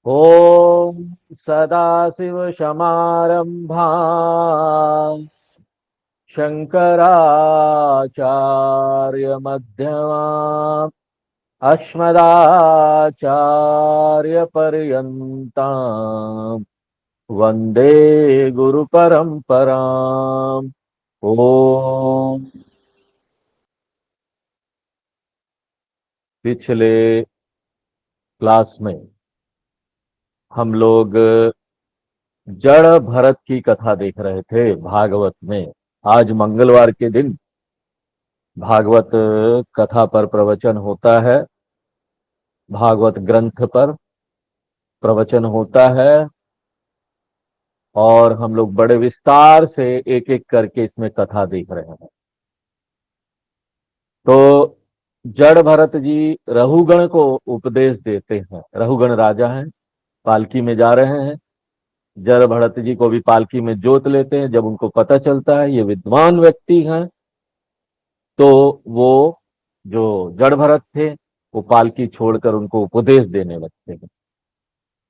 ओम सदाशिवसमारंभा शंकराचार्यमध्यमा अस्मदाचार्यपर्यन्तां वंदे गुरुपरंपराम्। ओम। पिछले क्लास में हम लोग जड़ भरत की कथा देख रहे थे भागवत में। आज मंगलवार के दिन भागवत कथा पर प्रवचन होता है, भागवत ग्रंथ पर प्रवचन होता है और हम लोग बड़े विस्तार से एक एक करके इसमें कथा देख रहे हैं। तो जड़ भरत जी रहुगण को उपदेश देते हैं। रहुगण राजा हैं, पालकी में जा रहे हैं। जड़ भरत जी को भी पालकी में जोत लेते हैं। जब उनको पता चलता है ये विद्वान व्यक्ति हैं, तो वो जो जड़ भरत थे वो पालकी छोड़कर उनको उपदेश देने लगते हैं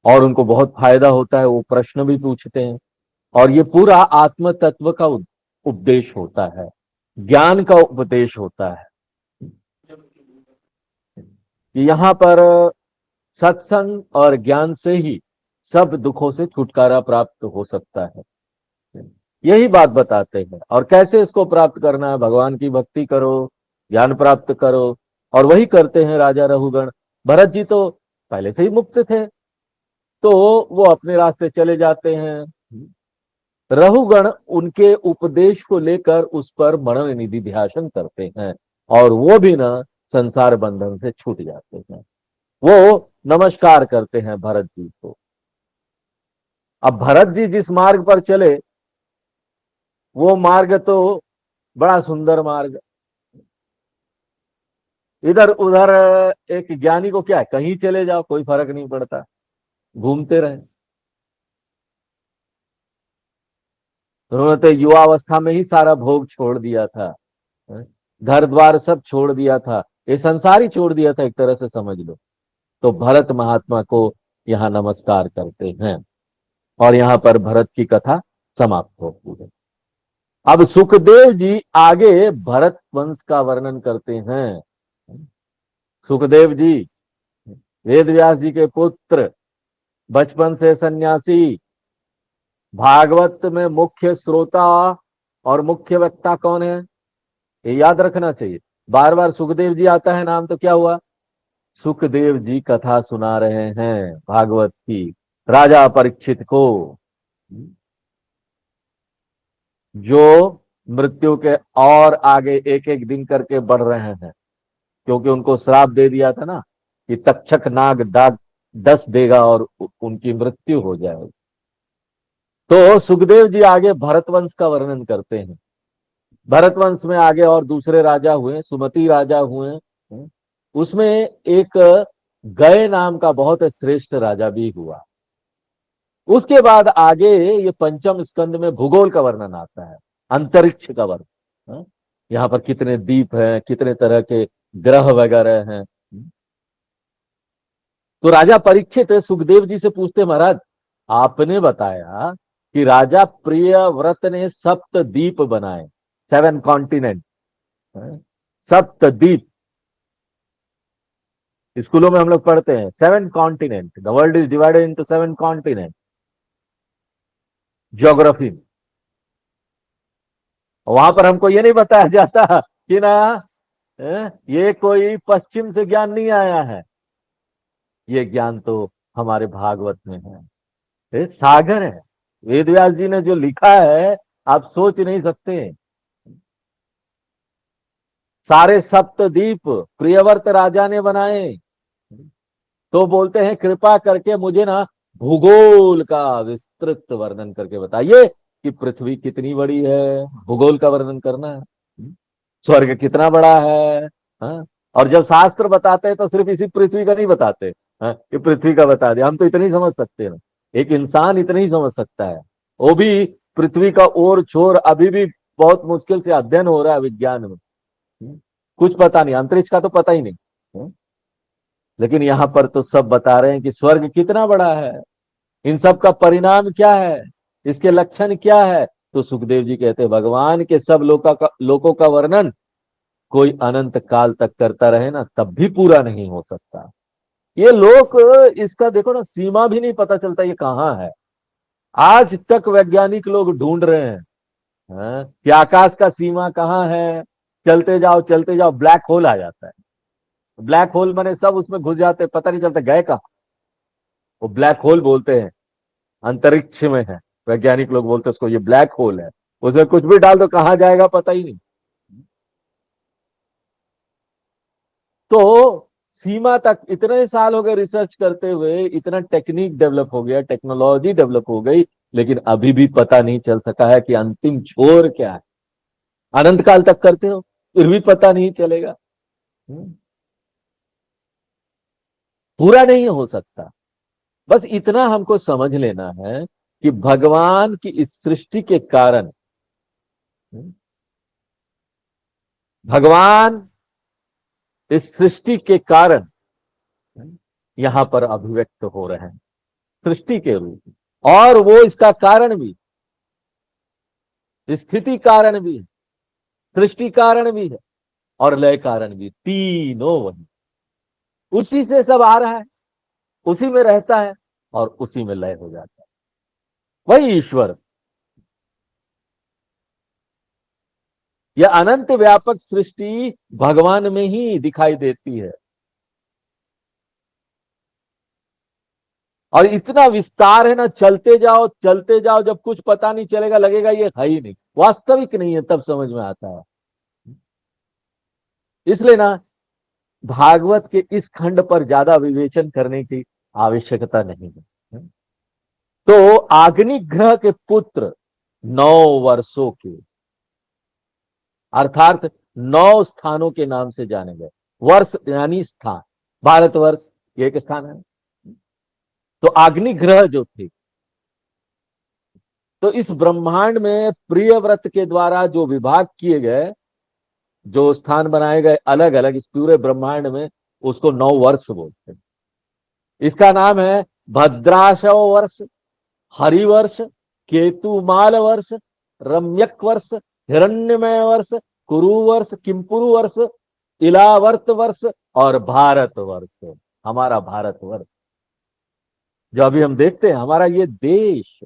और उनको बहुत फायदा होता है। वो प्रश्न भी पूछते हैं और ये पूरा आत्म तत्व का उपदेश होता है, ज्ञान का उपदेश होता है कि यहाँ पर सत्संग और ज्ञान से ही सब दुखों से छुटकारा प्राप्त हो सकता है। यही बात बताते हैं। और कैसे इसको प्राप्त करना है? भगवान की भक्ति करो, ज्ञान प्राप्त करो। और वही करते हैं राजा रहुगण। भरत जी तो पहले से ही मुक्त थे, तो वो अपने रास्ते चले जाते हैं। रहुगण उनके उपदेश को लेकर उस पर मनन निधि ध्यान करते हैं और वो भी ना संसार बंधन से छूट जाते हैं। वो नमस्कार करते हैं भरत जी को। अब भरत जी जिस मार्ग पर चले वो मार्ग तो बड़ा सुंदर मार्ग। इधर उधर एक ज्ञानी को क्या है, कहीं चले जाओ कोई फर्क नहीं पड़ता, घूमते रहे। उन्होंने तो युवावस्था में ही सारा भोग छोड़ दिया था, घर द्वार सब छोड़ दिया था, ये संसार ही छोड़ दिया था एक तरह से समझ लो। तो भरत महात्मा को यहाँ नमस्कार करते हैं और यहाँ पर भरत की कथा समाप्त होती है। अब सुखदेव जी आगे भरत वंश का वर्णन करते हैं। सुखदेव जी वेद व्यास जी के पुत्र, बचपन से सन्यासी, भागवत में मुख्य श्रोता और मुख्य वक्ता कौन है ये याद रखना चाहिए। बार बार सुखदेव जी आता है नाम तो क्या हुआ? सुखदेव जी कथा सुना रहे हैं भागवत की राजा परीक्षित को, जो मृत्यु के और आगे एक एक दिन करके बढ़ रहे हैं, क्योंकि उनको श्राप दे दिया था ना कि तक्षक नाग दाग डस देगा और उनकी मृत्यु हो जाएगी। तो सुखदेव जी आगे भरतवंश का वर्णन करते हैं। भरतवंश में आगे और दूसरे राजा हुए, सुमति राजा हुए। उसमें एक गय नाम का बहुत श्रेष्ठ राजा भी हुआ। उसके बाद आगे ये पंचम स्कंद में भूगोल का वर्णन आता है, अंतरिक्ष का वर्णन। यहाँ पर कितने द्वीप हैं, कितने तरह के ग्रह वगैरह हैं। तो राजा परीक्षित सुखदेव जी से पूछते, महाराज आपने बताया कि राजा प्रियव्रत ने सप्त द्वीप बनाए, 7 कॉन्टिनेंट, सप्त द्वीप। स्कूलों में हम लोग पढ़ते हैं 7 continent, the world is divided into 7 continent, geography में। वहां पर हमको ये नहीं बताया जाता कि ना ये कोई पश्चिम से ज्ञान नहीं आया है, ये ज्ञान तो हमारे भागवत में है। ये सागर है, वेद व्यास जी ने जो लिखा है आप सोच नहीं सकते। सारे सप्तद्वीप प्रियव्रत राजा ने बनाए। तो बोलते हैं कृपा करके मुझे ना भूगोल का विस्तृत वर्णन करके बताइए कि पृथ्वी कितनी बड़ी है, भूगोल का वर्णन करना है। स्वर्ग कितना बड़ा है। हाँ? और जब शास्त्र बताते हैं तो सिर्फ इसी पृथ्वी का नहीं बताते, हाँ? कि पृथ्वी का बता दिया, हम तो इतना ही समझ सकते हैं। एक इंसान इतना ही समझ सकता है, वो भी पृथ्वी का ओर छोर अभी भी बहुत मुश्किल से अध्ययन हो रहा है विज्ञान में। कुछ पता नहीं, अंतरिक्ष का तो पता ही नहीं। लेकिन यहां पर तो सब बता रहे हैं कि स्वर्ग कितना बड़ा है, इन सब का परिणाम क्या है, इसके लक्षण क्या है। तो सुखदेव जी कहते हैं भगवान के सब लोकों का वर्णन कोई अनंत काल तक करता रहे ना तब भी पूरा नहीं हो सकता। ये लोग, इसका देखो ना, सीमा भी नहीं पता चलता ये कहाँ है। आज तक वैज्ञानिक लोग ढूंढ रहे हैं, हाँ, कि आकाश का सीमा कहाँ है। चलते जाओ ब्लैक होल आ जाता है। ब्लैक होल माने सब उसमें घुस जाते हैं, पता नहीं चलता गए कहाँ। वो ब्लैक होल बोलते हैं, अंतरिक्ष में है। वैज्ञानिक लोग बोलते हैं उसको ये ब्लैक होल है। उसमें कुछ भी डाल दो कहाँ जाएगा पता ही नहीं। तो सीमा तक इतने साल हो गए रिसर्च करते हुए, इतना टेक्निक डेवलप हो गया, टेक्नोलॉजी डेवलप हो गई, लेकिन अभी भी पता नहीं चल सका है कि अंतिम छोर क्या है। अनंत काल तक करते हो फिर भी पता नहीं चलेगा। हम्म, पूरा नहीं हो सकता। बस इतना हमको समझ लेना है कि भगवान की इस सृष्टि के कारण, हम्म, भगवान इस सृष्टि के कारण यहां पर अभिव्यक्त हो रहे हैं सृष्टि के रूप में। और वो इसका कारण भी, स्थिति कारण भी है, सृष्टि कारण भी है, और लय कारण भी, तीनों वही। उसी से सब आ रहा है, उसी में रहता है, और उसी में लय हो जाता है। वही ईश्वर। यह अनंत व्यापक सृष्टि भगवान में ही दिखाई देती है। और इतना विस्तार है ना, चलते जाओ, जब कुछ पता नहीं चलेगा लगेगा ये है ही नहीं, वास्तविक नहीं है, तब समझ में आता है। इसलिए ना, भागवत के इस खंड पर ज्यादा विवेचन करने की आवश्यकता नहीं है। तो अग्निग्रह के पुत्र 9 वर्षों के, अर्थात 9 स्थानों के नाम से जाने गए। वर्ष यानी स्थान, भारतवर्ष ये एक स्थान है। तो अग्निग्रह जो थे, तो इस ब्रह्मांड में प्रियव्रत के द्वारा जो विभाग किए गए, जो स्थान बनाए गए अलग अलग इस पूरे ब्रह्मांड में, उसको 9 वर्ष बोलते हैं। इसका नाम है भद्राशव वर्ष, हरिवर्ष, केतुमाल वर्ष, रम्यक वर्ष, हिरण्यमय वर्ष, कुरु वर्ष, किंपुरु वर्ष, इलावर्त वर्ष, और भारत वर्ष। हमारा भारत वर्ष जो अभी हम देखते हैं, हमारा ये देश,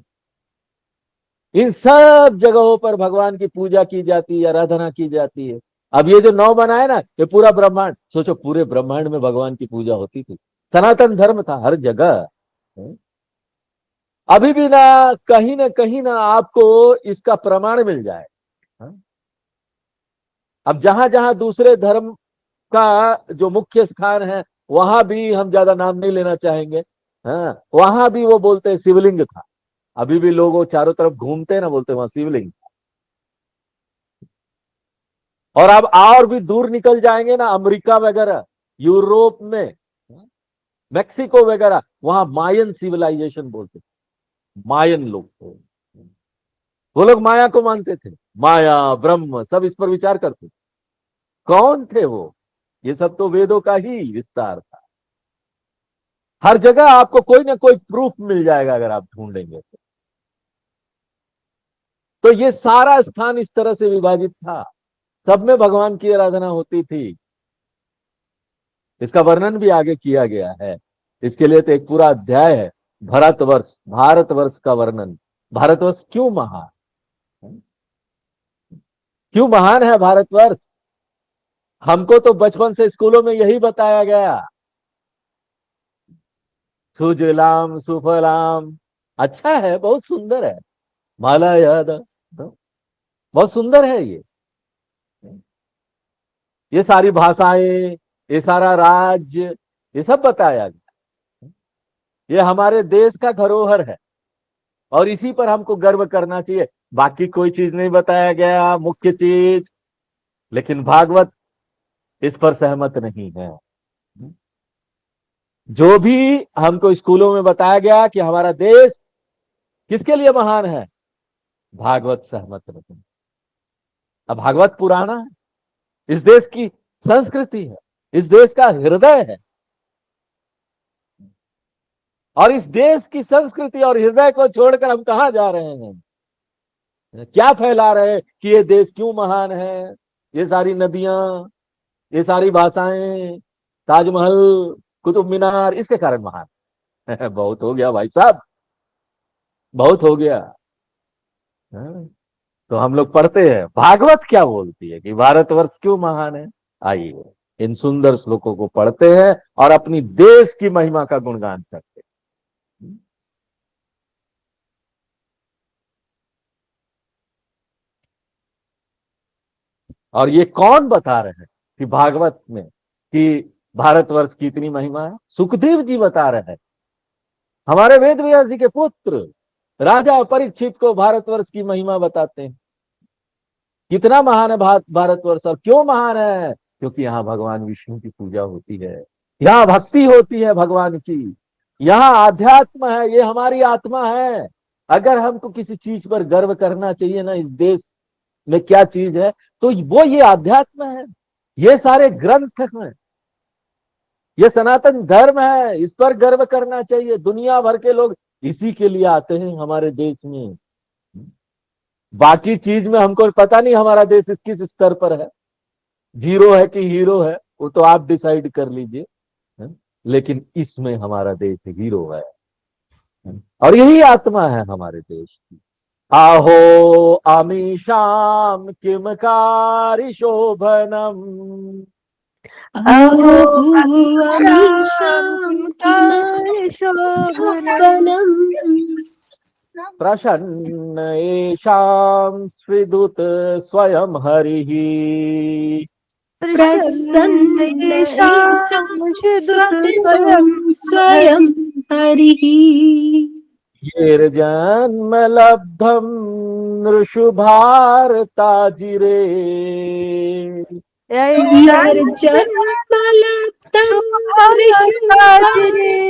इन सब जगहों पर भगवान की पूजा की जाती है, आराधना की जाती है। अब ये जो 9 बनाए ना, ये पूरा ब्रह्मांड सोचो, पूरे ब्रह्मांड में भगवान की पूजा होती थी। सनातन धर्म था हर जगह। अभी भी ना कहीं ना आपको इसका प्रमाण मिल जाए। हाँ? अब जहां जहां दूसरे धर्म का जो मुख्य स्थान है, वहां भी हम ज्यादा नाम नहीं लेना चाहेंगे। हाँ, वहां भी वो बोलते हैं शिवलिंग था। अभी भी लोग वो चारों तरफ घूमते हैं ना, बोलते हैं वहां शिवलिंग। और अब और भी दूर निकल जाएंगे ना, अमेरिका वगैरह, यूरोप में, मैक्सिको वगैरह, वहां मायन सिविलाइजेशन बोलते, मायन लोग थे। वो लोग माया को मानते थे, माया ब्रह्म सब इस पर विचार करते थे। कौन थे वो? ये सब तो वेदों का ही विस्तार था। हर जगह आपको कोई ना कोई प्रूफ मिल जाएगा अगर आप ढूंढेंगे तो ये सारा स्थान इस तरह से विभाजित था, सब में भगवान की आराधना होती थी। इसका वर्णन भी आगे किया गया है। इसके लिए तो एक पूरा अध्याय है, भारतवर्ष का वर्णन। भारतवर्ष क्यों महान, क्यों महान है भारतवर्ष? हमको तो बचपन से स्कूलों में यही बताया गया, सुजलाम सुफलाम। अच्छा है, बहुत सुंदर है, माला याद, बहुत सुंदर है ये सारी भाषाएं, ये सारा राज्य, ये सब बताया गया। ये हमारे देश का धरोहर है, और इसी पर हमको गर्व करना चाहिए। बाकी कोई चीज नहीं बताया गया मुख्य चीज, लेकिन भागवत इस पर सहमत नहीं है। जो भी हमको स्कूलों में बताया गया कि हमारा देश किसके लिए महान है, भागवत सहमत नहीं। अब भागवत पुराना है, इस देश की संस्कृति है, इस देश का हृदय है। और इस देश की संस्कृति और हृदय को छोड़कर हम कहां जा रहे हैं? क्या फैला रहे हैं कि ये देश क्यों महान है? ये सारी नदियां, ये सारी भाषाएं, ताजमहल, कुतुब मीनार इसके कारण महान है। बहुत हो गया भाई साहब, बहुत हो गया। हाँ? तो हम लोग पढ़ते हैं भागवत क्या बोलती है कि भारतवर्ष क्यों महान है। आइए इन सुंदर श्लोकों को पढ़ते हैं और अपनी देश की महिमा का गुणगान करते हैं। और ये कौन बता रहे हैं कि भागवत में कि भारतवर्ष की इतनी महिमा है? सुखदेव जी बता रहे हैं, हमारे वेद व्यास जी के पुत्र राजा परीक्षित को भारतवर्ष की महिमा बताते हैं। कितना महान है भारतवर्ष, और क्यों महान है? क्योंकि यहाँ भगवान विष्णु की पूजा होती है, यहाँ भक्ति होती है भगवान की, यहाँ आध्यात्म है, ये हमारी आत्मा है। अगर हमको किसी चीज पर गर्व करना चाहिए ना, इस देश में क्या चीज है, तो वो ये आध्यात्म है, ये सारे ग्रंथ हैं, ये सनातन धर्म है, इस पर गर्व करना चाहिए। दुनिया भर के लोग इसी के लिए आते हैं हमारे देश में। बाकी चीज में हमको पता नहीं हमारा देश किस स्तर पर है, जीरो है कि हीरो है, वो तो आप डिसाइड कर लीजिए। लेकिन इसमें हमारा देश हीरो है, और यही आत्मा है हमारे देश की। आहो अमीशाम किमकारी शोभनम, अहो अमीशां किमशोभनम् प्रसन्न येषां स्विदुत स्वयं हरिः। प्रसन्न येषां स्वदुतं स्वयं हरिः। येर्जन्म लब्धं नृषु भारताजिरे, यर्जन्मलब्धं ऋषुभारताचिरे।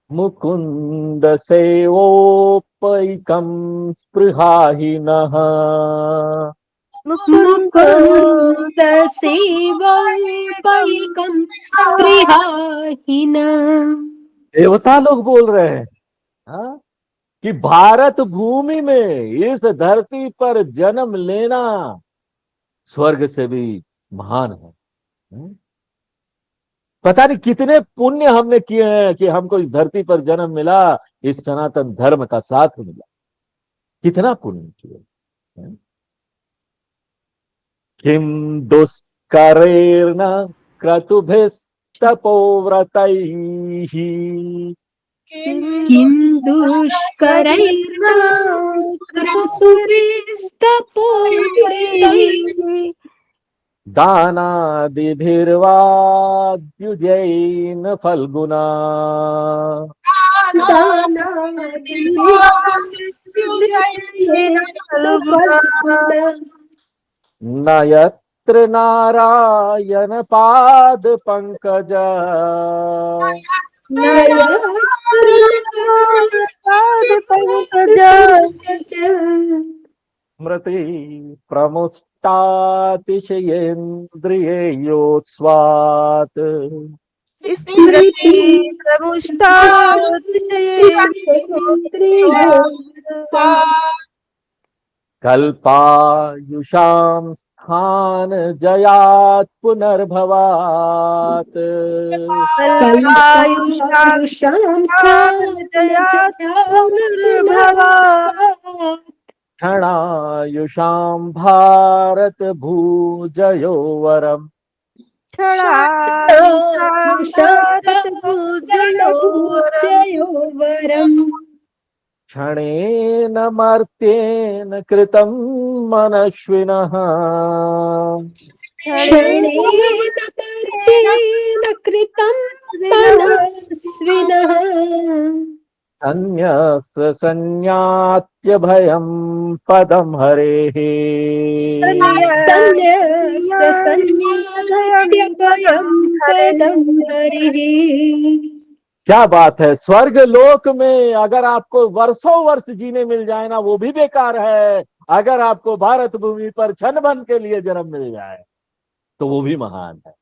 मुकुंद सेवोपैकं स्पृहाहिनः, मुकुन्द सेवोपैकं स्पृहाहिनः। देवता लोग बोल रहे हैं, हाँ? कि भारत भूमि में, इस धरती पर जन्म लेना स्वर्ग से भी महान है। पता नहीं कितने पुण्य हमने किए हैं कि हमको इस धरती पर जन्म मिला, इस सनातन धर्म का साथ मिला, कितना पुण्य किए। किम दुष्करेण क्रतुभिस्तपोव्रतैः, किं दुष्करैर्न क्रतुभिस्तपोवृतैः। दानादिभिर्वाद्युजैन फल्गुना, दानादिभिर्वाद्युजैन फल्गुना। न यत्र नारायण पाद पंकज, न यत्र नारायणपादपङ्कज। स्मृति प्रमुष्टातिशयेन्द्रिययोत्स्वात्, स्मृति प्रमुष्टातिशयेन्द्रियोत्सात्। कल्पायुषां स्थान जयात् पुनर्भवात्, कल्पायुषां स्थानजयापुनर्भवात्। क्षणायुषां भारत भूजयो वरम्, क्षणायुषां भारतभूजयो वरम्। क्षणेन मर्त्येन कृतं मनश्विनः, क्षणेन कर्तेन कृतं मनस्विनः। अन्यस्य संज्ञात्य भयं पदं हरेः, अन्यस्य संज्ञात्य भयं पदं हरिः। क्या बात है। स्वर्ग लोक में अगर आपको वर्षों वर्ष जीने मिल जाए ना, वो भी बेकार है। अगर आपको भारत भूमि पर क्षण भर के लिए जन्म मिल जाए तो वो भी महान है।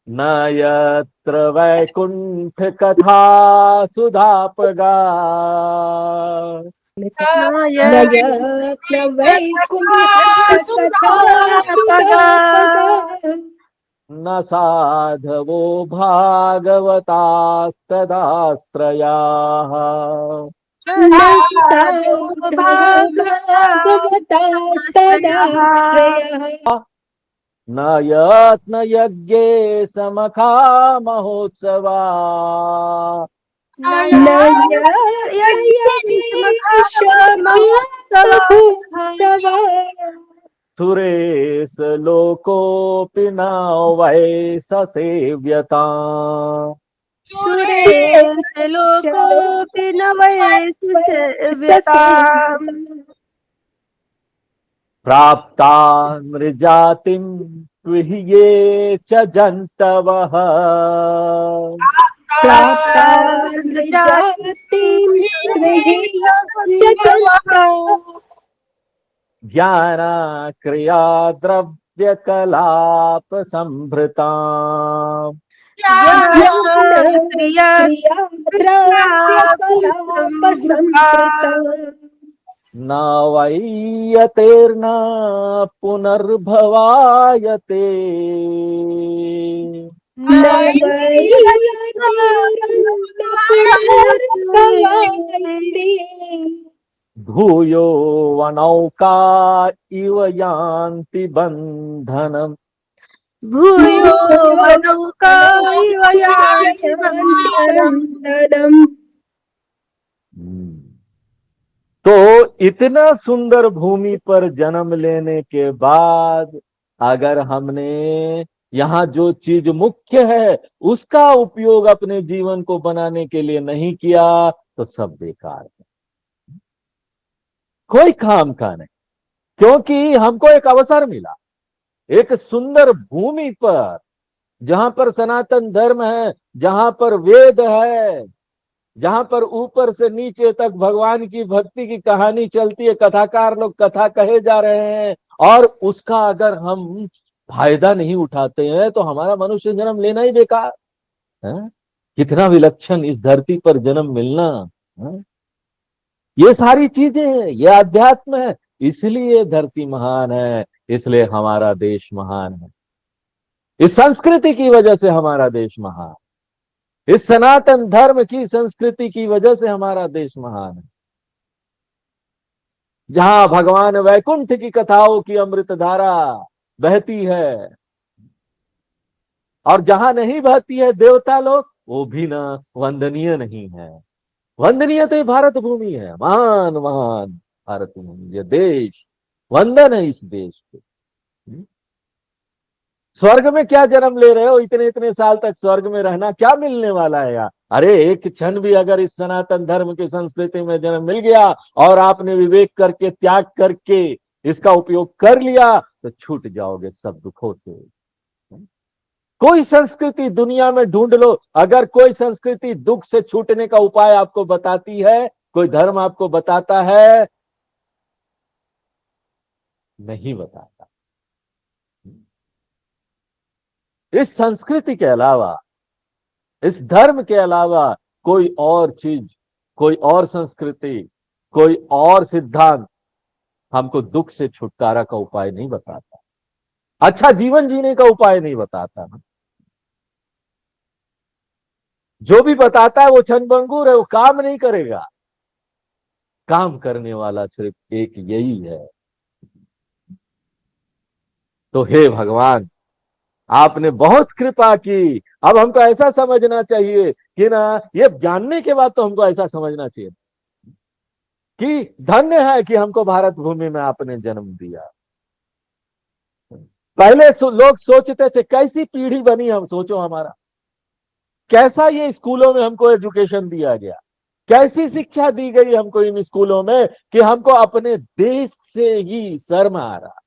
न यत्र वैकुंठ कथा सुधापगा न यत्न वैकुंठ कथा सुधापगा न साधवो भागवतास्तदाश्रयाः न साधवो भागवतास्तदाश्रयः न यत्न यज्ञे समखा महोत्सवा न यज्ञेश महोत्सवा सुरेश लोकोऽपि न वै ससेव्यता सुरेश लोकोऽपि न वैसेव्यताम् प्राप्ता नृजातिं तुह्ये च जन्तवः प्राप्ता नृजातिं जजन्ता ज्ञानक्रिया द्रव्यकलाप संभृता क्रिया द्रव्यकलाप संस्कृता न वैयतेर्न पुनर्भवायते न पुनर्भवायते भूयो वनौका इव यान्ति बन्धनम् भूयो वनौका इव यान्ति बन्धनम्। बन्धनम्। तो इतना सुंदर भूमि पर जन्म लेने के बाद अगर हमने यहाँ जो चीज मुख्य है उसका उपयोग अपने जीवन को बनाने के लिए नहीं किया तो सब बेकार है, कोई काम का नहीं। क्योंकि हमको एक अवसर मिला, एक सुंदर भूमि पर, जहां पर सनातन धर्म है, जहां पर वेद है, जहां पर ऊपर से नीचे तक भगवान की भक्ति की कहानी चलती है, कथाकार लोग कथा कहे जा रहे हैं, और उसका अगर हम फायदा नहीं उठाते हैं तो हमारा मनुष्य जन्म लेना ही बेकार है। कितना विलक्षण इस धरती पर जन्म मिलना है? ये सारी चीजें हैं, ये अध्यात्म है, इसलिए धरती महान है, इसलिए हमारा देश महान है। इस संस्कृति की वजह से हमारा देश महान, इस सनातन धर्म की संस्कृति की वजह से हमारा देश महान है। जहां भगवान वैकुंठ की कथाओं की अमृत धारा बहती है, और जहां नहीं बहती है देवता लोग, वो भी ना वंदनीय नहीं है। वंदनीय तो ये भारत भूमि है, महान महान भारत भूमि, ये देश वंदन है इस देश को। स्वर्ग में क्या जन्म ले रहे हो, इतने इतने साल तक स्वर्ग में रहना, क्या मिलने वाला है यार? अरे एक क्षण भी अगर इस सनातन धर्म की संस्कृति में जन्म मिल गया और आपने विवेक करके त्याग करके इसका उपयोग कर लिया तो छूट जाओगे सब दुखों से। कोई संस्कृति दुनिया में ढूंढ लो, अगर कोई संस्कृति दुख से छूटने का उपाय आपको बताती है, कोई धर्म आपको बताता है, नहीं बताता। इस संस्कृति के अलावा, इस धर्म के अलावा कोई और चीज, कोई और संस्कृति, कोई और सिद्धांत हमको दुख से छुटकारा का उपाय नहीं बताता, अच्छा जीवन जीने का उपाय नहीं बताता। जो भी बताता है वो क्षणभंगुर है, वो काम नहीं करेगा। काम करने वाला सिर्फ एक यही है। तो हे भगवान, आपने बहुत कृपा की। अब हमको ऐसा समझना चाहिए कि ना, ये जानने के बाद तो हमको ऐसा समझना चाहिए कि धन्य है कि हमको भारत भूमि में आपने जन्म दिया। पहले लोग सोचते थे कैसी पीढ़ी बनी, हम सोचो हमारा कैसा ये स्कूलों में हमको एजुकेशन दिया गया, कैसी शिक्षा दी गई हमको इन स्कूलों में कि हमको अपने देश से ही शर्म आ रहा।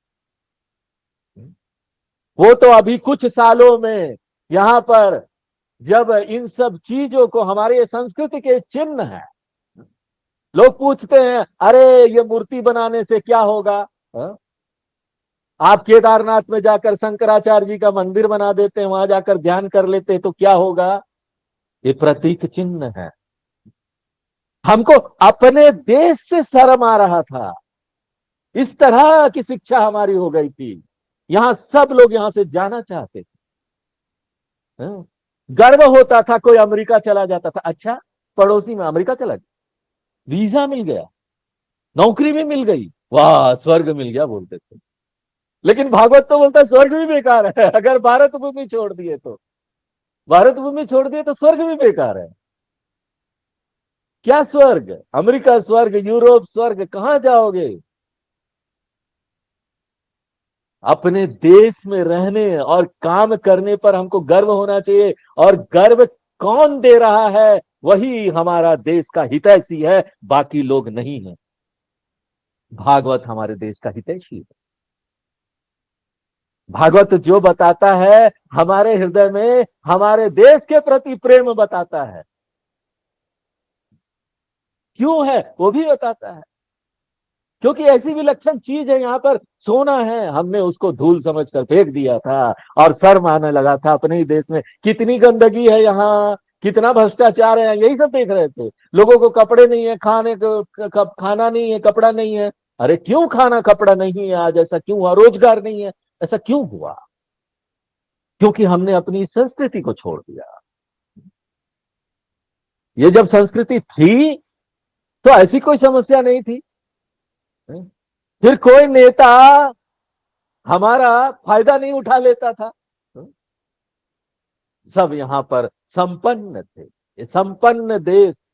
वो तो अभी कुछ सालों में यहां पर जब इन सब चीजों को, हमारे संस्कृति के चिन्ह है, लोग पूछते हैं अरे ये मूर्ति बनाने से क्या होगा, आप केदारनाथ में जाकर शंकराचार्य जी का मंदिर बना देते हैं, वहां जाकर ध्यान कर लेते हैं, तो क्या होगा? ये प्रतीक चिन्ह है। हमको अपने देश से शर्म आ रहा था, इस तरह की शिक्षा हमारी हो गई थी। यहां सब लोग यहां से जाना चाहते थे। हाँ? गर्व होता था, कोई अमेरिका चला जाता था, अच्छा पड़ोसी में अमेरिका चला गया, वीजा मिल गया, नौकरी भी मिल गई, वाह स्वर्ग मिल गया बोलते थे। लेकिन भागवत तो बोलता है स्वर्ग भी बेकार है, अगर भारत भूमि छोड़ दिए तो। भारत भूमि छोड़ दिए तो स्वर्ग भी बेकार है। क्या स्वर्ग? अमेरिका स्वर्ग, यूरोप स्वर्ग, कहां जाओगे? अपने देश में रहने और काम करने पर हमको गर्व होना चाहिए। और गर्व कौन दे रहा है? वही हमारा देश का हितैषी है, बाकी लोग नहीं है। भागवत हमारे देश का हितैषी है। भागवत जो बताता है, हमारे हृदय में हमारे देश के प्रति प्रेम बताता है। क्यों है वो भी बताता है। क्योंकि ऐसी विलक्षण चीज है, यहाँ पर सोना है, हमने उसको धूल समझकर फेंक दिया था और शर्म आने लगा था अपने ही देश में। कितनी गंदगी है यहाँ, कितना भ्रष्टाचार है, यही सब देख रहे थे। लोगों को कपड़े नहीं है, खाने को खाना नहीं है, कपड़ा नहीं है। अरे क्यों खाना कपड़ा नहीं है आज? ऐसा क्यों हुआ? रोजगार नहीं है, ऐसा क्यों हुआ? क्योंकि हमने अपनी संस्कृति को छोड़ दिया। ये जब संस्कृति थी तो ऐसी कोई समस्या नहीं थी। फिर कोई नेता हमारा फायदा नहीं उठा लेता था। सब यहां पर संपन्न थे, ये संपन्न देश।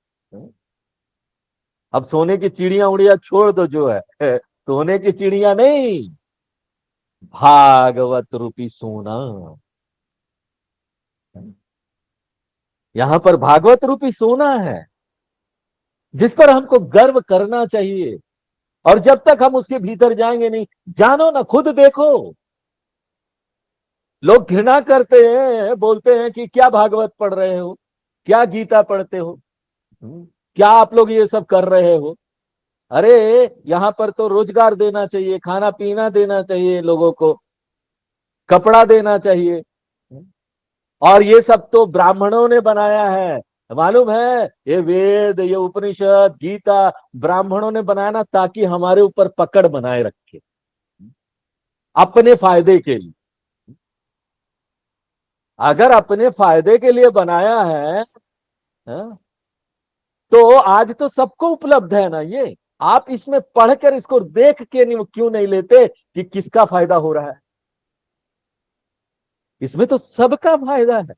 अब सोने की चिड़िया उड़िया छोड़ दो, जो है सोने की चिड़िया नहीं, भागवत रूपी सोना। यहां पर भागवत रूपी सोना है, जिस पर हमको गर्व करना चाहिए। और जब तक हम उसके भीतर जाएंगे नहीं, जानो ना, खुद देखो। लोग घृणा करते हैं, बोलते हैं कि क्या भागवत पढ़ रहे हो, क्या गीता पढ़ते हो, क्या आप लोग ये सब कर रहे हो। अरे यहां पर तो रोजगार देना चाहिए, खाना पीना देना चाहिए, लोगों को कपड़ा देना चाहिए। और ये सब तो ब्राह्मणों ने बनाया है, मालूम है? ये वेद, ये उपनिषद, गीता ब्राह्मणों ने बनाया ना, ताकि हमारे ऊपर पकड़ बनाए रखे अपने फायदे के लिए। अगर अपने फायदे के लिए बनाया है, हाँ, तो आज तो सबको उपलब्ध है ना ये। आप इसमें पढ़कर इसको देख के नहीं, क्यों नहीं लेते कि किसका फायदा हो रहा है? इसमें तो सबका फायदा है,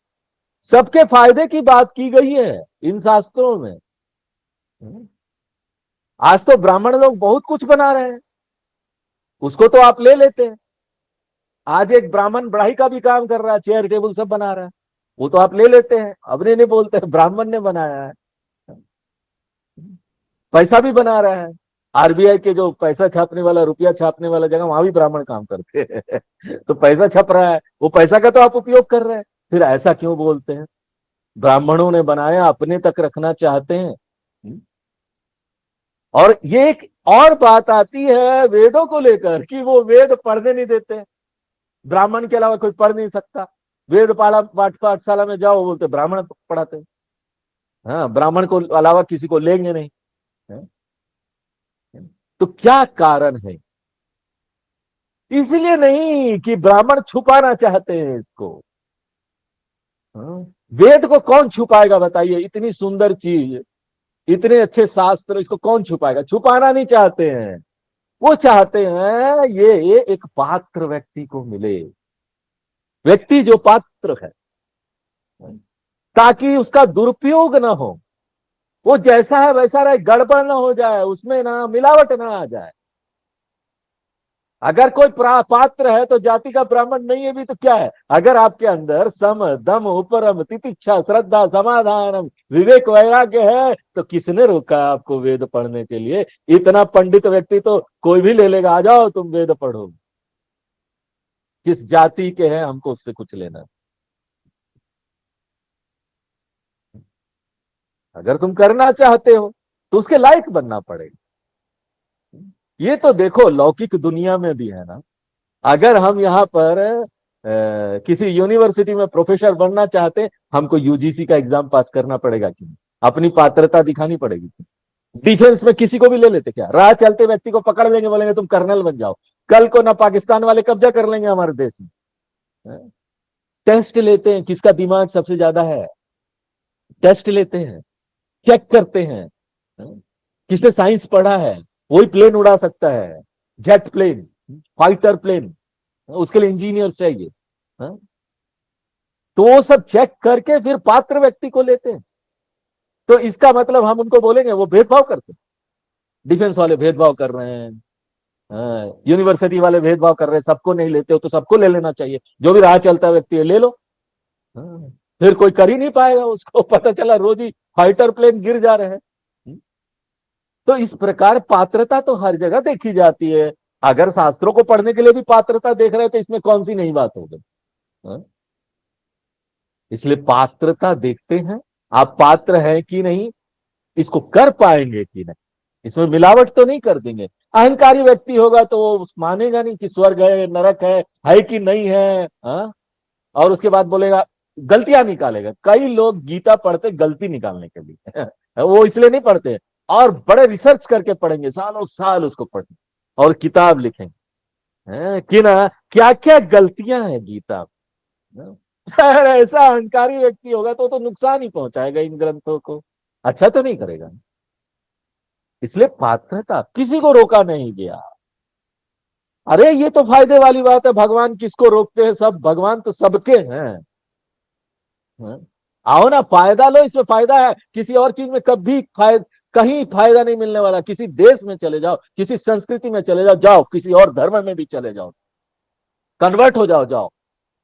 सबके फायदे की बात की गई है इन शास्त्रों में। आज तो ब्राह्मण लोग बहुत कुछ बना रहे हैं, उसको तो आप ले लेते हैं। आज एक ब्राह्मण बढ़ाई का भी काम कर रहा है, चेयर टेबल सब बना रहा है, वो तो आप ले लेते हैं, अपने नहीं बोलते ब्राह्मण ने बनाया है। पैसा भी बना रहा है, आरबीआई के जो पैसा छापने वाला, रुपया छापने वाला जगह, वहां भी ब्राह्मण काम करते हैं। तो पैसा छप रहा है, वो पैसा का तो आप उपयोग कर रहे हैं। फिर ऐसा क्यों बोलते हैं? ब्राह्मणों ने बनाया, अपने तक रखना चाहते हैं। और ये एक और बात आती है वेदों को लेकर कि वो वेद पढ़ने नहीं देते, ब्राह्मण के अलावा कोई पढ़ नहीं सकता। वेद पाठशाला में जाओ, बोलते ब्राह्मण पढ़ाते हैं, हाँ ब्राह्मण को अलावा किसी को लेंगे नहीं। है? तो क्या कारण है? इसलिए नहीं कि ब्राह्मण छुपाना चाहते हैं इसको। हाँ? वेद को कौन छुपाएगा बताइए? इतनी सुंदर चीज, इतने अच्छे शास्त्र, इसको कौन छुपाएगा? छुपाना नहीं चाहते हैं। वो चाहते हैं ये एक पात्र व्यक्ति को मिले, व्यक्ति जो पात्र है, ताकि उसका दुरुपयोग ना हो। वो जैसा है वैसा रहे, गड़बड़ ना हो जाए, उसमें ना मिलावट ना आ जाए। अगर कोई पात्र है तो जाति का ब्राह्मण नहीं है भी तो क्या है? अगर आपके अंदर सम दम उपरम तितिक्षा श्रद्धा समाधानम विवेक वैराग्य है, तो किसने रोका आपको वेद पढ़ने के लिए? इतना पंडित व्यक्ति तो कोई भी ले लेगा, आ जाओ तुम वेद पढ़ो। किस जाति के हैं हमको उससे कुछ लेना? अगर तुम करना चाहते हो तो उसके लायक बनना पड़ेगा। ये तो देखो लौकिक दुनिया में भी है ना। अगर हम यहाँ पर किसी यूनिवर्सिटी में प्रोफेसर बनना चाहते हैं, हमको यूजीसी का एग्जाम पास करना पड़ेगा कि नहीं? अपनी पात्रता दिखानी पड़ेगी। डिफेंस में किसी को भी ले लेते क्या? राह चलते व्यक्ति को पकड़ लेंगे, बोलेंगे तुम कर्नल बन जाओ। कल को ना पाकिस्तान वाले कब्जा कर लेंगे हमारे देश में। टेस्ट लेते हैं किसका दिमाग सबसे ज्यादा है, टेस्ट लेते हैं, चेक करते हैं किसने साइंस पढ़ा है, वही प्लेन उड़ा सकता है, जेट प्लेन, फाइटर प्लेन, उसके लिए इंजीनियर चाहिए। तो वो सब चेक करके फिर पात्र व्यक्ति को लेते हैं। तो इसका मतलब हम उनको बोलेंगे वो भेदभाव करते हैं। डिफेंस वाले भेदभाव कर रहे हैं, यूनिवर्सिटी वाले भेदभाव कर रहे हैं, सबको नहीं लेते हो तो सबको ले लेना चाहिए, जो भी राह चलता व्यक्ति है ले लो। फिर कोई कर ही नहीं पाएगा, उसको पता चला रोज ही फाइटर प्लेन गिर जा रहे हैं। तो इस प्रकार पात्रता तो हर जगह देखी जाती है। अगर शास्त्रों को पढ़ने के लिए भी पात्रता देख रहे हैं तो इसमें कौन सी नई बात हो गई? इसलिए पात्रता देखते हैं, आप पात्र हैं कि नहीं, इसको कर पाएंगे कि नहीं, इसमें मिलावट तो नहीं कर देंगे। अहंकारी व्यक्ति होगा तो वो मानेगा नहीं कि स्वर्ग है नरक है कि नहीं है, और उसके बाद बोलेगा, गलतियां निकालेगा। कई लोग गीता पढ़ते गलती निकालने के लिए वो इसलिए नहीं पढ़ते, और बड़े रिसर्च करके पढ़ेंगे, सालों साल उसको पढ़ेंगे और किताब लिखेंगे कि ना क्या क्या गलतियां हैं गीता में। ऐसा अहंकारी व्यक्ति होगा तो नुकसान ही पहुंचाएगा इन ग्रंथों को, अच्छा तो नहीं करेगा। इसलिए पात्रता किसी को रोका नहीं गया। अरे ये तो फायदे वाली बात है, भगवान किसको रोकते हैं, सब भगवान तो सबके हैं। आओ ना फायदा लो, इसमें फायदा है। किसी और चीज में कभी कहीं फायदा नहीं मिलने वाला। किसी देश में चले जाओ, किसी संस्कृति में चले जाओ, किसी और धर्म में भी चले जाओ, कन्वर्ट हो जाओ,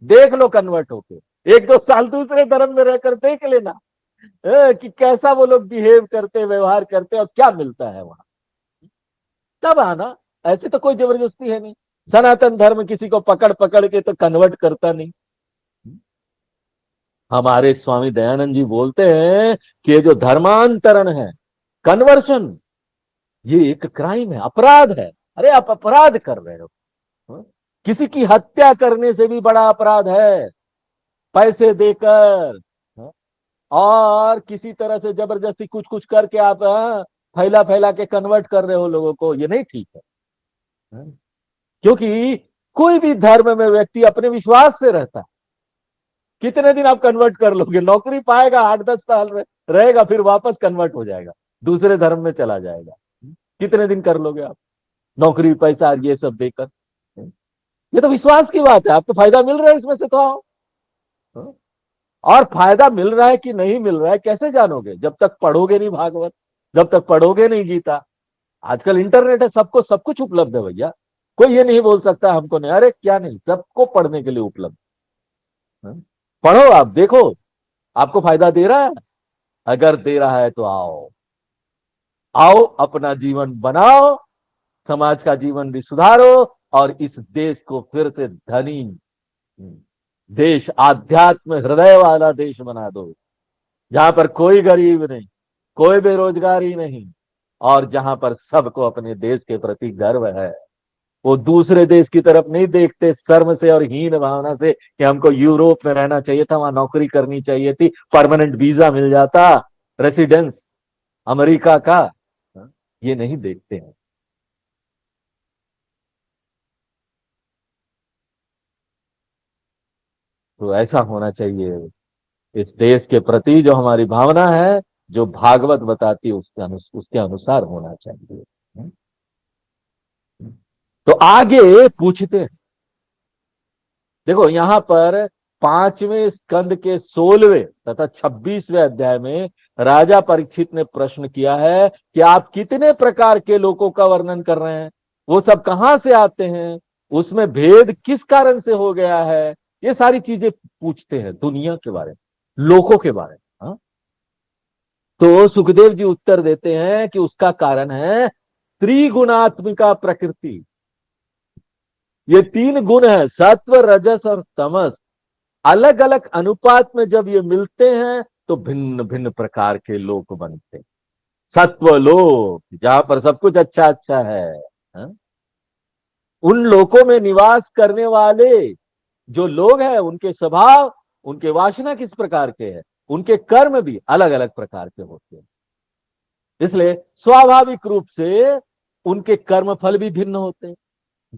देख लो कन्वर्ट होके, 1-2 साल दूसरे धर्म में रहकर देख लेना कि कैसा वो लोग बिहेव करते, व्यवहार करते और क्या मिलता है वहां। तब आना, ऐसे तो कोई जबरदस्ती है नहीं। सनातन धर्म किसी को पकड़ पकड़ के तो कन्वर्ट करता नहीं। हमारे स्वामी दयानंद जी बोलते हैं कि ये जो धर्मांतरण है, कन्वर्शन, ये एक क्राइम है, अपराध है। अरे आप अपराध कर रहे हो। किसी की हत्या करने से भी बड़ा अपराध है पैसे देकर, और किसी तरह से जबरदस्ती कुछ कुछ करके आप फैला फैला के कन्वर्ट कर रहे हो लोगों को, ये नहीं ठीक है। क्योंकि कोई भी धर्म में व्यक्ति अपने विश्वास से रहता है। कितने दिन आप कन्वर्ट कर लोगे? नौकरी पाएगा, 8-10 साल रहेगा, फिर वापस कन्वर्ट हो जाएगा, दूसरे धर्म में चला जाएगा। कितने दिन कर लोगे आप नौकरी, पैसा ये सब देकर? ये तो विश्वास की बात है। आपको फायदा मिल रहा है इसमें से तो आओ। और फायदा मिल रहा है कि नहीं मिल रहा है कैसे जानोगे? जब तक पढ़ोगे नहीं भागवत, जब तक पढ़ोगे नहीं गीता। आजकल इंटरनेट है, सबको सब कुछ उपलब्ध है भैया, कोई ये नहीं बोल सकता हमको नहीं। अरे क्या नहीं, सबको पढ़ने के लिए उपलब्ध। पढ़ो, आप देखो आपको फायदा दे रहा है। अगर दे रहा है तो आओ आओ, अपना जीवन बनाओ, समाज का जीवन भी सुधारो, और इस देश को फिर से धनी देश, आध्यात्म हृदय वाला देश बना दो, जहां पर कोई गरीब नहीं, कोई बेरोजगारी नहीं, और जहां पर सबको अपने देश के प्रति गर्व है। वो दूसरे देश की तरफ नहीं देखते शर्म से और हीन भावना से कि हमको यूरोप में रहना चाहिए था, वहां नौकरी करनी चाहिए थी, परमानेंट वीजा मिल जाता, रेसिडेंस अमेरिका का, ये नहीं देखते हैं। तो ऐसा होना चाहिए इस देश के प्रति, जो हमारी भावना है, जो भागवत बताती है उसके अनुसार होना चाहिए। तो आगे पूछते हैं, देखो यहां पर 5वें स्कंद के 16वें तथा 26वें अध्याय में राजा परीक्षित ने प्रश्न किया है कि आप कितने प्रकार के लोगों का वर्णन कर रहे हैं, वो सब कहां से आते हैं, उसमें भेद किस कारण से हो गया है, ये सारी चीजें पूछते हैं दुनिया के बारे में, लोगों के बारे में। तो सुखदेव जी उत्तर देते हैं कि उसका कारण है त्रिगुणात्मिका प्रकृति। ये 3 गुण है, सत्व, रजस और तमस। अलग अलग अनुपात में जब ये मिलते हैं तो भिन्न भिन्न प्रकार के लोक बनते हैं। सत्व लोक, जहां पर सब कुछ अच्छा अच्छा है, उन लोकों में निवास करने वाले जो लोग हैं, उनके स्वभाव, उनके वासना किस प्रकार के हैं, उनके कर्म भी अलग अलग प्रकार के होते हैं। इसलिए स्वाभाविक रूप से उनके कर्म फल भी भिन्न होते हैं।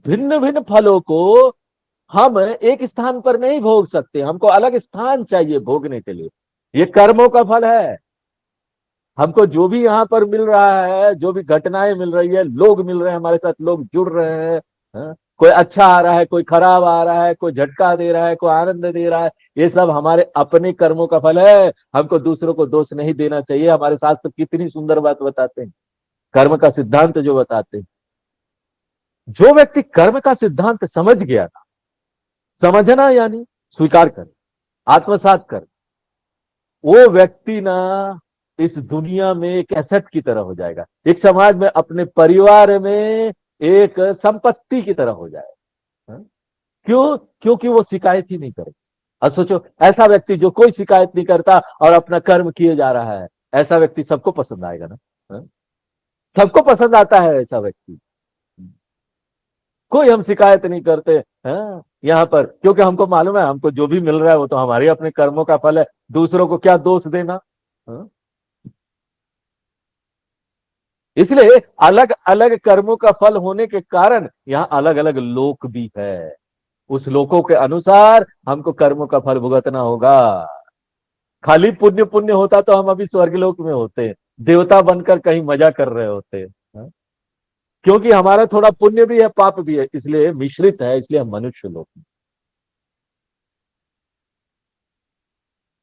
भिन्न भिन्न फलों को हम एक स्थान पर नहीं भोग सकते, हमको अलग स्थान चाहिए भोगने के लिए। ये कर्मों का फल है। हमको जो भी यहाँ पर मिल रहा है, जो भी घटनाएं मिल रही है, लोग मिल रहे हैं हमारे साथ, लोग जुड़ रहे हैं, हाँ? कोई अच्छा आ रहा है, कोई खराब आ रहा है, कोई झटका दे रहा है, कोई आनंद दे रहा है, ये सब हमारे अपने कर्मों का फल है। हमको दूसरों को दोष नहीं देना चाहिए। हमारे शास्त्र कितनी सुंदर बात बताते हैं, कर्म का सिद्धांत जो बताते हैं। जो व्यक्ति कर्म का सिद्धांत समझ गया था, समझना यानी स्वीकार कर, आत्मसात कर, वो व्यक्ति ना इस दुनिया में एक एसेट की तरह हो जाएगा, एक समाज में, अपने परिवार में एक संपत्ति की तरह हो जाएगा। हाँ? क्यों? क्योंकि वो शिकायत ही नहीं करेगा। और सोचो, ऐसा व्यक्ति जो कोई शिकायत नहीं करता और अपना कर्म किए जा रहा है, ऐसा व्यक्ति सबको पसंद आएगा ना। हाँ? सबको पसंद आता है ऐसा व्यक्ति। कोई हम शिकायत नहीं करते हैं यहाँ पर, क्योंकि हमको मालूम है हमको जो भी मिल रहा है वो तो हमारे अपने कर्मों का फल है, दूसरों को क्या दोष देना। हाँ? इसलिए अलग अलग कर्मों का फल होने के कारण यहाँ अलग अलग लोक भी है। उस लोकों के अनुसार हमको कर्मों का फल भुगतना होगा। खाली पुण्य पुण्य होता तो हम अभी स्वर्गलोक में होते, देवता बनकर कहीं मजा कर रहे होते। हाँ? क्योंकि हमारा थोड़ा पुण्य भी है, पाप भी है, इसलिए मिश्रित है, इसलिए हम मनुष्य लोग।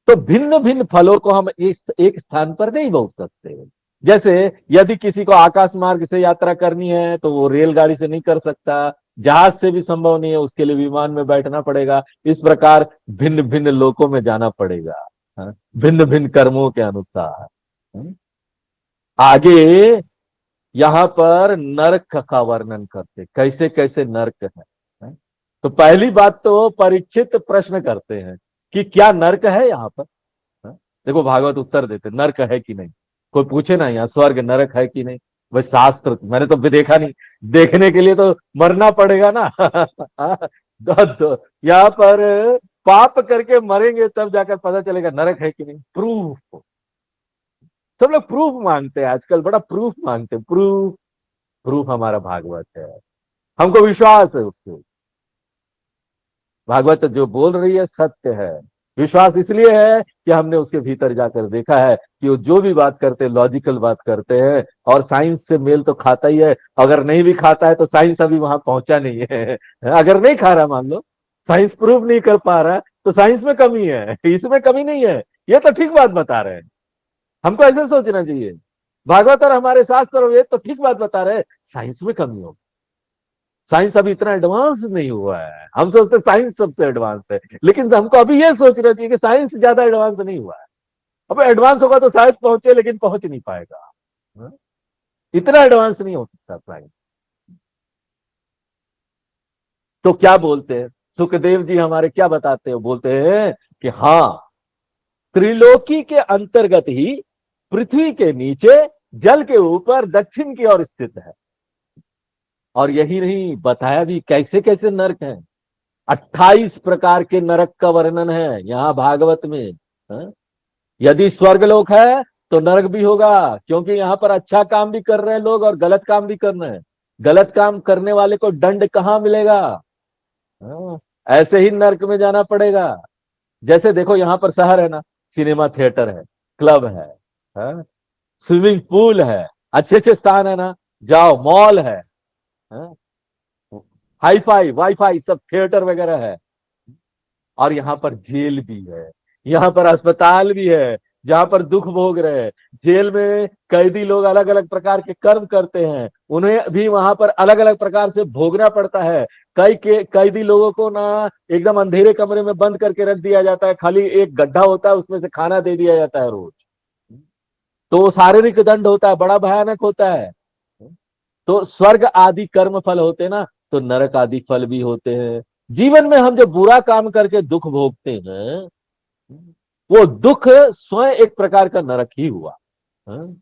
तो भिन्न भिन्न फलों को हम एक स्थान पर नहीं भोग सकते। जैसे यदि किसी को आकाश मार्ग से यात्रा करनी है तो वो रेलगाड़ी से नहीं कर सकता, जहाज से भी संभव नहीं है, उसके लिए विमान में बैठना पड़ेगा। इस प्रकार भिन्न भिन्न लोकों में जाना पड़ेगा, हाँ? भिन्न भिन्न कर्मों के अनुसार। हाँ? आगे यहां पर नरक का वर्णन करते, कैसे कैसे नरक है। हाँ? तो पहली बात तो परीक्षित प्रश्न करते हैं कि क्या नरक है यहाँ पर। हाँ? देखो भागवत उत्तर देते, नरक है कि नहीं। कोई पूछे ना यहाँ स्वर्ग नरक है कि नहीं, वह शास्त्र मैंने तो भी देखा नहीं, देखने के लिए तो मरना पड़ेगा ना। यहाँ पर पाप करके मरेंगे तब जाकर पता चलेगा नरक है कि नहीं। प्रूफ, सब लोग प्रूफ मांगते हैं आजकल, बड़ा प्रूफ मांगते हैं। प्रूफ, प्रूफ हमारा भागवत है, हमको विश्वास है उसके, भागवत जो बोल रही है सत्य है। विश्वास इसलिए है कि हमने उसके भीतर जाकर देखा है कि वो जो भी बात करते हैं लॉजिकल बात करते हैं, और साइंस से मेल तो खाता ही है। अगर नहीं भी खाता है तो साइंस अभी वहां पहुंचा नहीं है। अगर नहीं खा रहा, मान लो साइंस प्रूव नहीं कर पा रहा, तो साइंस में कमी है, इसमें कमी नहीं है। ये तो ठीक बात बता रहे हैं, हमको ऐसे सोचना चाहिए। भागवत और हमारे शास्त्र और वेद तो ठीक बात बता रहे हैं, साइंस में कमी होगी। साइंस अभी इतना एडवांस नहीं हुआ है, हम सोचते साइंस सबसे एडवांस है, लेकिन हमको अभी ये सोचना चाहिए कि साइंस ज्यादा एडवांस नहीं हुआ है। अब एडवांस होगा तो शायद पहुंचे, लेकिन पहुंच नहीं पाएगा। हाँ? इतना एडवांस नहीं हो सकता साइंस। तो क्या बोलते हैं सुखदेव जी हमारे, क्या बताते हैं, बोलते हैं कि हाँ, त्रिलोकी के अंतर्गत ही पृथ्वी के नीचे जल के ऊपर दक्षिण की ओर स्थित है। और यही नहीं, बताया भी कैसे कैसे नरक हैं। 28 प्रकार के नरक का वर्णन है यहाँ भागवत में। हाँ? यदि स्वर्गलोक है तो नरक भी होगा, क्योंकि यहाँ पर अच्छा काम भी कर रहे हैं लोग और गलत काम भी कर रहे हैं। गलत काम करने वाले को दंड कहाँ मिलेगा। हाँ? ऐसे ही नरक में जाना पड़ेगा। जैसे देखो यहाँ पर शहर है ना, सिनेमा थिएटर है, क्लब है, हाँ? स्विमिंग पूल है, अच्छे अच्छे स्थान है ना, जाओ, मॉल है, हाँ? हाई फाई वाईफाई सब थिएटर वगैरह है। और यहाँ पर जेल भी है, यहाँ पर अस्पताल भी है, जहां पर दुख भोग रहे हैं। जेल में कैदी लोग अलग अलग प्रकार के कर्म करते हैं, उन्हें भी वहां पर अलग अलग प्रकार से भोगना पड़ता है। कई के कैदी लोगों को ना एकदम अंधेरे कमरे में बंद करके रख दिया जाता है, खाली एक गड्ढा होता है, उसमें से खाना दे दिया जाता है रोज। तो वो शारीरिक दंड होता है, बड़ा भयानक होता है। तो स्वर्ग आदि कर्म फल होते हैं ना, तो नरक आदि फल भी होते हैं। जीवन में हम जो बुरा काम करके दुख भोगते हैं, वो दुख स्वयं एक प्रकार का नरक ही हुआ। हाँ?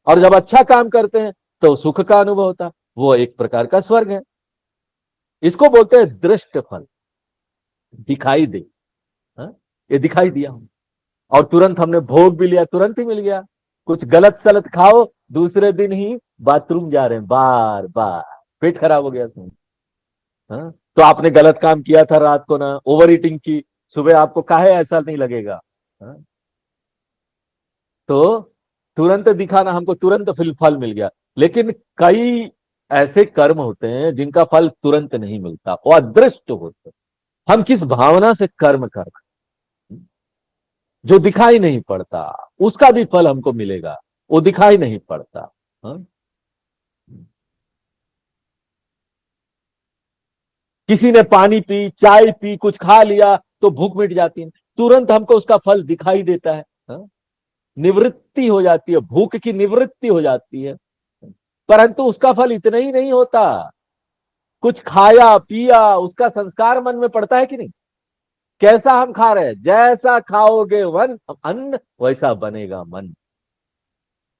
और जब अच्छा काम करते हैं तो सुख का अनुभव होता, वो एक प्रकार का स्वर्ग है। इसको बोलते हैं दृष्ट फल, दिखाई दे। हाँ? ये दिखाई दिया और तुरंत हमने भोग भी लिया, तुरंत ही मिल गया। कुछ गलत सलत खाओ, दूसरे दिन ही बाथरूम जा रहे हैं बार बार, पेट खराब हो गया तुम। हाँ? तो आपने गलत काम किया था रात को ना, ओवर ईटिंग की, सुबह आपको काहे ऐसा नहीं लगेगा। हाँ? तो तुरंत दिखाना, हमको तुरंत फल मिल गया। लेकिन कई ऐसे कर्म होते हैं जिनका फल तुरंत नहीं मिलता, वो अदृष्ट होते हैं। हम किस भावना से कर्म कर रहे हैं, जो दिखाई नहीं पड़ता, उसका भी फल हमको मिलेगा, वो दिखाई नहीं पड़ता। हाँ? किसी ने पानी पी, चाय पी, कुछ खा लिया तो भूख मिट जाती है, तुरंत हमको उसका फल दिखाई देता है। हाँ? निवृत्ति हो जाती है, भूख की निवृत्ति हो जाती है, परंतु उसका फल इतना ही नहीं होता। कुछ खाया पिया, उसका संस्कार मन में पड़ता है कि नहीं? कैसा हम खा रहे हैं, जैसा खाओगे वन अन्न वैसा बनेगा मन,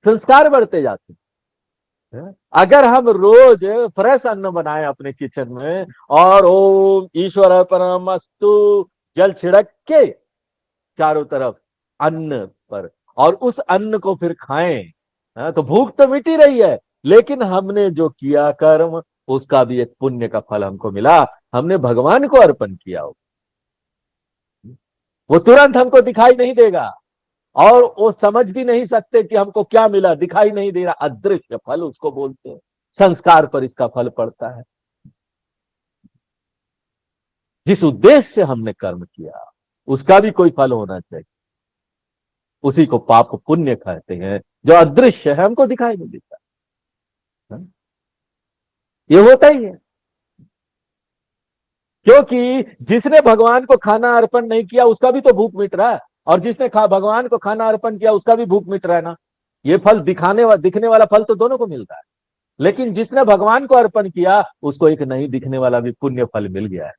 संस्कार बढ़ते जाते हैं। अगर हम रोज फ्रेश अन्न बनाए अपने किचन में और ओम ईश्वर परमस्तु जल छिड़क के चारों तरफ अन्न पर, और उस अन्न को फिर खाएं, तो भूख तो मिट ही रही है, लेकिन हमने जो किया कर्म उसका भी एक पुण्य का फल हमको मिला, हमने भगवान को अर्पण किया हो। वो तुरंत हमको दिखाई नहीं देगा और वो समझ भी नहीं सकते कि हमको क्या मिला, दिखाई नहीं दे रहा, अदृश्य फल उसको बोलते हैं। संस्कार पर इसका फल पड़ता है। जिस उद्देश्य से हमने कर्म किया उसका भी कोई फल होना चाहिए, उसी को पाप पुण्य कहते हैं, जो अदृश्य है, हमको दिखाई नहीं देता। ये होता ही है, क्योंकि जिसने भगवान को खाना अर्पण नहीं किया उसका भी तो भूख मिट रहा है, और जिसने भगवान को खाना अर्पण किया उसका भी भूख मिट रहा है ना। ये फल दिखने वाला फल तो दोनों को मिलता है, लेकिन जिसने भगवान को अर्पण किया उसको एक नहीं दिखने वाला भी पुण्य फल मिल गया है।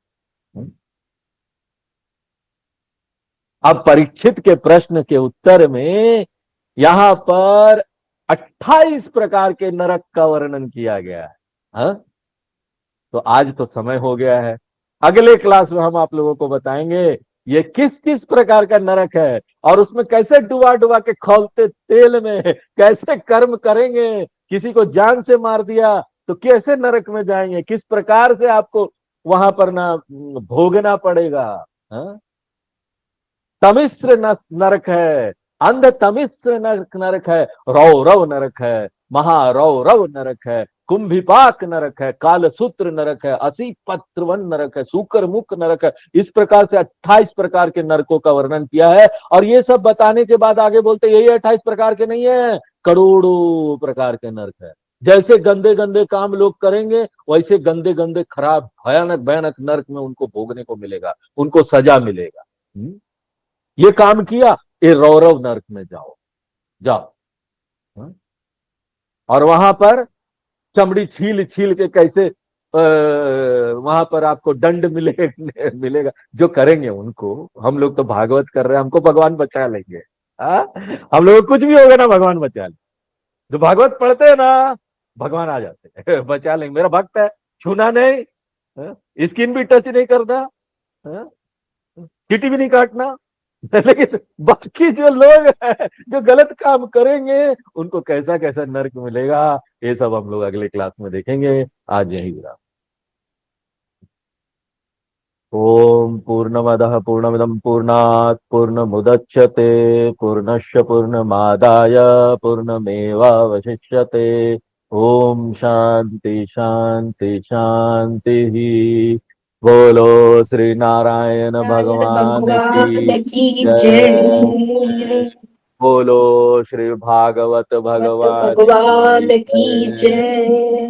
अब परीक्षित के प्रश्न के उत्तर में यहां पर 28 प्रकार के नरक का वर्णन किया गया है। हा? तो आज तो समय हो गया है, अगले क्लास में हम आप लोगों को बताएंगे ये किस किस प्रकार का नरक है, और उसमें कैसे डुबा डुबा के खौलते तेल में कैसे कर्म करेंगे, किसी को जान से मार दिया तो कैसे नरक में जाएंगे, किस प्रकार से आपको वहां पर ना भोगना पड़ेगा। हा? तमिश्र नरक है, अंध तमिश्र नरक है, रौरव नरक है, महारौरव नरक है, कुंभिपाक नरक है, कालसूत्र नरक है, असी पत्रवन नरक है, सूकर मुख नरक है। इस प्रकार से 28 प्रकार के नरकों का वर्णन किया है, और ये सब बताने के बाद आगे बोलते यही 28 प्रकार के नहीं है, करोड़ों प्रकार के नरक है। जैसे गंदे गंदे काम लोग करेंगे वैसे गंदे गंदे खराब भयानक भयानक नरक में उनको भोगने को मिलेगा, उनको सजा मिलेगा। ये काम किया, ये रौरव नरक में जाओ जाओ। और वहां पर चमड़ी छील छील के कैसे वहां पर आपको दंड मिलेगा जो करेंगे उनको। हम लोग तो भागवत कर रहे हैं, हमको भगवान बचा लेंगे। हम लोग कुछ भी होगा ना, भगवान बचा लेंगे। जो भागवत पढ़ते हैं ना, भगवान आ जाते हैं बचा लेंगे, मेरा भक्त है, छूना नहीं, स्किन भी टच नहीं करना, चीटी भी नहीं काटना। लेकिन बाकी जो लोग हैं जो गलत काम करेंगे उनको कैसा कैसा नरक मिलेगा, ये सब हम लोग अगले क्लास में देखेंगे। आज यही विराम। ओम पूर्णमदः पूर्णमिदं पूर्णात् पूर्णमुदच्यते पूर्णस्य पूर्णमादाय पूर्णमेवावशिष्यते। ओम शांति शांति शांति। बोलो श्री नारायण भगवान की की जय। जय। बोलो श्री भागवत भगवान भगवान की की जय। जय।